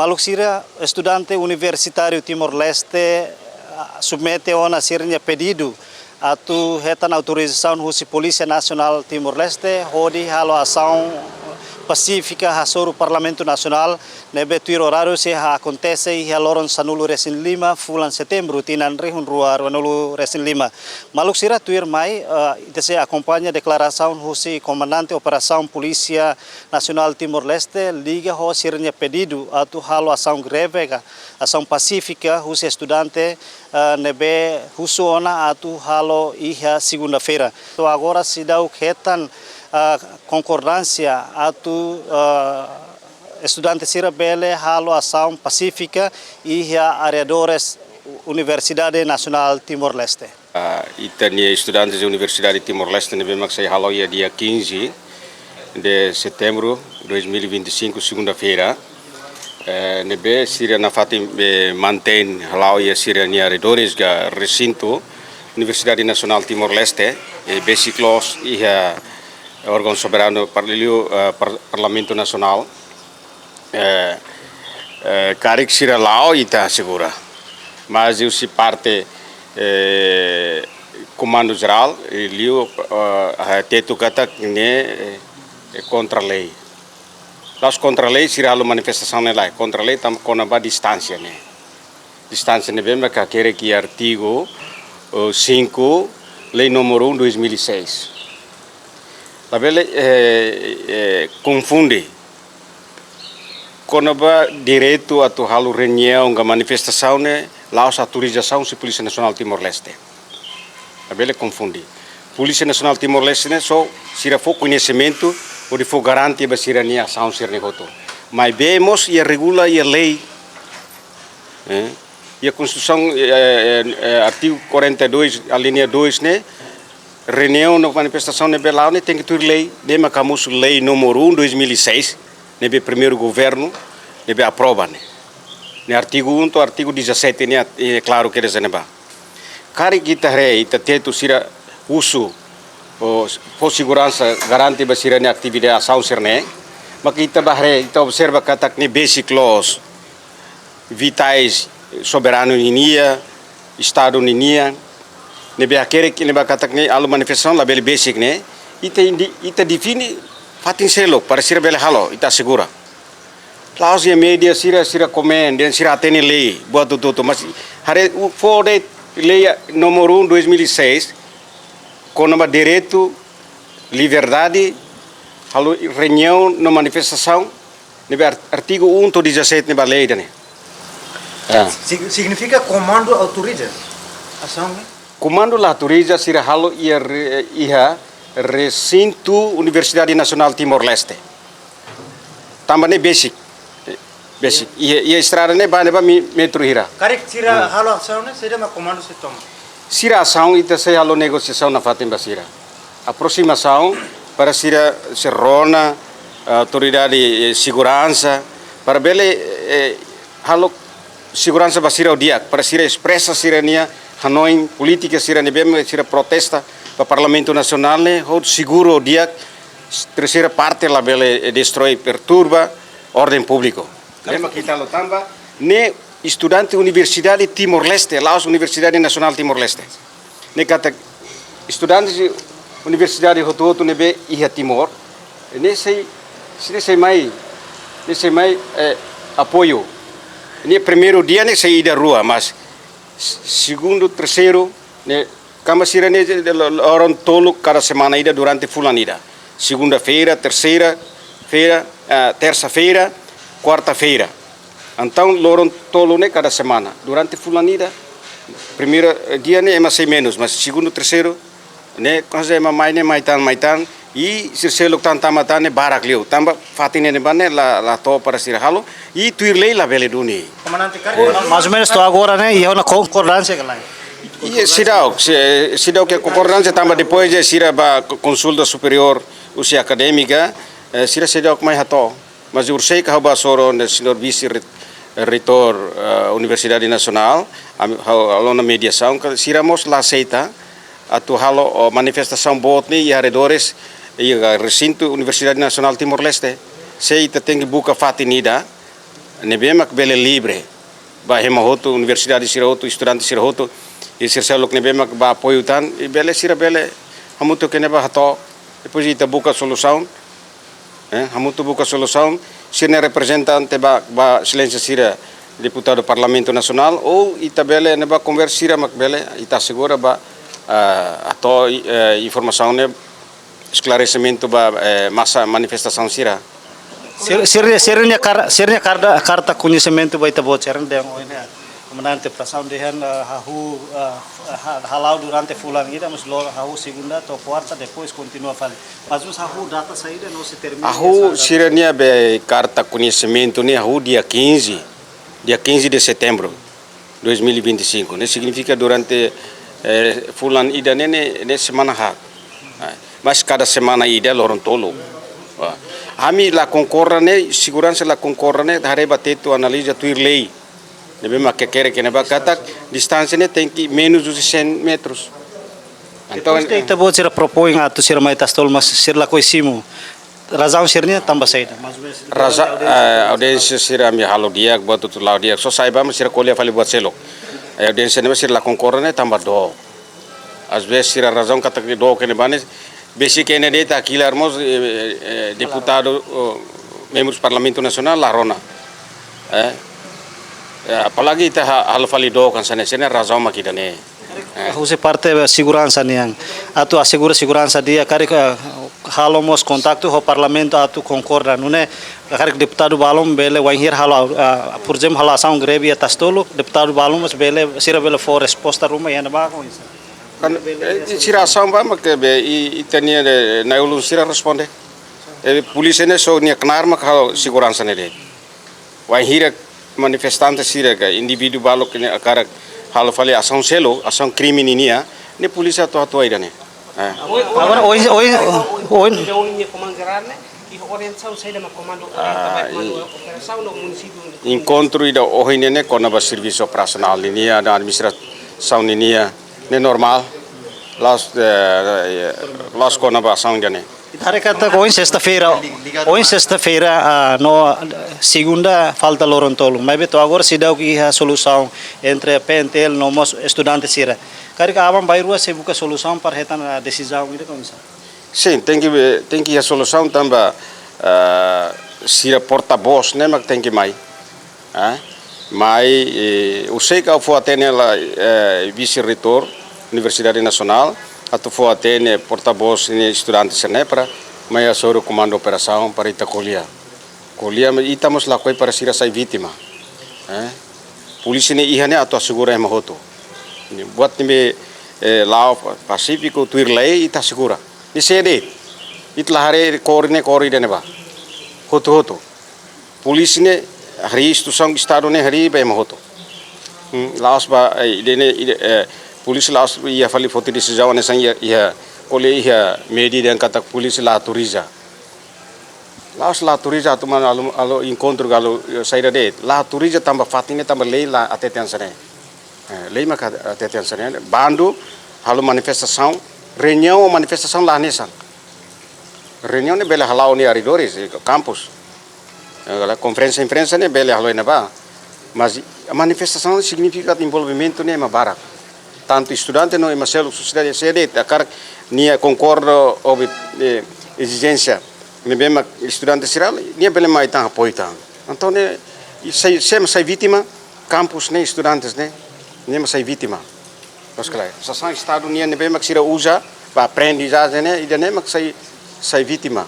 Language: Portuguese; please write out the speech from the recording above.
Maluxira, estudante universitário Timor-Leste, submete a sirnya pedido atu hetan autorização da Polícia Nacional Timor-Leste, hodi halo ação pacífica hasoro Parlamento Nacional, nebe tuir horário se acontece e haloron sanulu resin 5 bulan setembro tinan rihun ruar wanulu resin 5. Maluxira tuir mai se acompanha declaração do comandante operação Polícia Nacional Timor-Leste, liga ho sirnya pedido atu halo ação greve, ação pacífica os estudante nebe husuona atu halo iha segunda-feira. Então agora se dá o hetan concordância atu estudante sira bele halo ação pacífica e areadores Universidade Nacional Timor-Leste. Itania estudantes da Universidade Timor-Leste nebe maksai halo ia dia 15 de setembro 2025 segunda-feira. Nebe sira na fatim mantém halo ia sira ni areadores ga recinto Universidade Nacional Timor-Leste besiklos ia órgão soberano Parlamento Nacional, carik sira lao ita segura, mas eu se parte comando geral liu teto kata ne contra lei, las contra lei sira lo manifestação ne lá, contra lei tam konaba distância ne bem que quer que artigo 5 lei número 1 2006. La bele confunde conaba direito a tu halu reunião a manifestação ne laos autorização se Polícia Nacional Timor-Leste. La bele confunde. Polícia Nacional Timor-Leste ne só sira fo conhecimento ou de fo garantia ba sira ni ação sir negoto. Mas vemos e regula e lei e a Constituição artigo 42 a linha 2 ne reunião na manifestação nebe lá tem que ter lei nema camus lei número 1 2006 nebe primeiro governo nebe aprova ne artigo 1 to artigo 17 ne é claro que eles neba cari kita rei ita teto sira uso por segurança garante ba sira ne atividade ação sirne mas kita bahre ita observa katak ne basic laws vitais soberano ninia estado ninia nebe akere que nebe katak ne alu manifestação la bele basic ne ita define fatin selo para sira bele halo ita segura laos e media sira comment dan sira atene lei buat tudo mas hare for lei número 1 2006 com nome direito liberdade halo reunião na manifestação nebe artigo 1 to 17 nebe lei dane significa comando autoriza ação comando la autoriza sira halo iha recinto Universidade Nacional Timor-Leste. Tambane basic. Ia estrada ne ba metro hira. Karek sira halo ação ne sira ma comando se toma. Sira ação ita se halo negociação na fatim basira. Aproximação para sira serrona autoridade segurança para bele halo segurança basira o dia para sira expressa sirania Hanoi política sira nebem sira protesta para Parlamento Nacional ne hod seguro o dia terceira parte la bele destrói perturba ordem público. Lema kita lo tamba ne estudante Universidade Timor-Leste, Laos Universidade Nacional Timor-Leste. Ne kata estudante Universidade hotu nebe iha Timor, ne sei mai apoio. Ne primeiro dia ne sei da rua, mas segundo, terceiro, né, kama sira ne orang tolo cada semana ida durante fulanida. Segunda-feira, terça-feira, quarta-feira. Então, orang tolo ne cada semana. Durante fulanida, primeiro dia ne é menos, mas segundo, terceiro, ne quase maitan e se lok tanta ne barak liu. Tamba fatine ne bane la to para sira halo e tuirlei la bele duni. Mais ou menos estou agora, né? E é uma concordância que lá. E sidau que concordância tamba depois de sira ba consulta superior usia acadêmica sira sidau que mais hato. Mas eu sei que haba soro ne senhor vice reitor Universidade Nacional alona mediação que sira mos la aceita atu halo manifestação botni e arredores e recinto Universidade Nacional Timor-Leste sei que tem buka fatinida nebe mak bele libre ba hema hotu universidade sira hotu estudante sira hotu e sir selok nebe mak ba apoio tan e bele sira bele hamuto que neba hato depois ita buka solução hamuto buka solução sirne representante ba silêncio sira deputado do Parlamento Nacional ou ita bele neba conversa sira mak bele ita segura ba ato informação ne esclarecimento ba massa manifestação sira. Sirnya karta conhecimento vai ter boceran deng oina comandante pração de hahu halau durante fulan ida mas lo hahu segunda atau quarta depois continua fale mas os hahu data saída não se termina hahu sirnya be carta conhecimento ne hahu dia 15 de setembro 2025 ne significa durante fulan ida ne semana ha mas cada semana ida lorong tolo Ami la concorrane, segurança la concorrane, hare bateto analisa tuir lei. Nebe makekere que neba katak, distância ne tem que menos de 100 metros. Então ita bo sira propõe a tu sira mai tastol mas sir la coisimo. Razão sirnya tambah saída. Raza audiência sira mi halo dia buat tu lau dia. So saiba mas sira kolia fali buat selo. Audiência neba sira la concorrane tambah do. Às vezes sira razão katak do que nebane basic candidate aqui armos deputado membros do Parlamento Nacional Larona apalagi ita hal valido kan sana razão makida ne Você parte segurança niang atu assegura segurança dia kari halomos contato ho parlamento atu concorda nune kari deputado balom bele wahir halo por exemplo halo ação greve atas tolo deputado balom mas bele sira bele for resposta ruma yana ba ko isso kan sira samba mak be itania na ulun sira responde polisi ne so nia knar mak hal segurança ne de wahir manifestante sira ga individu balok ne akarak hal fale ação selo ação crime ninia ne polisi atu atu aida ne agora hoje encontro ida ohine ne kona ba serviço operacional ninia da administração ninia ne normal las kona ba ação jane Hari kata hoje sexta-feira no segunda falta lorontolo mas beto agora se dá o que a solução entre PNTL nomos estudantes sira kari ka abang bairua se buka solução para retan a decisão ida como sim tem que a solução também sira porta-voz né mas tem que mais eu sei que eu fui até nela vice-reitor Universidade Nacional atau foi até ne porta-voz ne estudantes né para mas soro comando operação para ita colia mas estamos lá para sira sai vítima polisi ne ihane atau segura ema hoto buat ni lao Pacífico tuir lei ita segura ni sede itlah hari kori dene ba hoto polisi ne hari instituição estado ne hari ba ema hoto laos ba dene polisi laos ia fali foto decisão ne sang ia oleh ia medida yang kata polisi la autoriza tu man alo encontro galo saída de la autoriza tambah fatine tambah lei la ateten sane lei maka ateten sane bando halo manifestação manifestação lá nesan reunião ne bela halau ne aridores campus gala conferência imprensa ne bela halo ne ba mas a manifestação significa envolvimento ne mabarak tanto estudante no emaselo sociedade sede akar nia concordo ob exigência ne bema estudante siral nia bele mai tang apoio então ne sai vítima campus ne estudantes ne sai vítima osclai sa sang estado nia ne bema sira usa ba aprendizagem ne ida ne sai vítima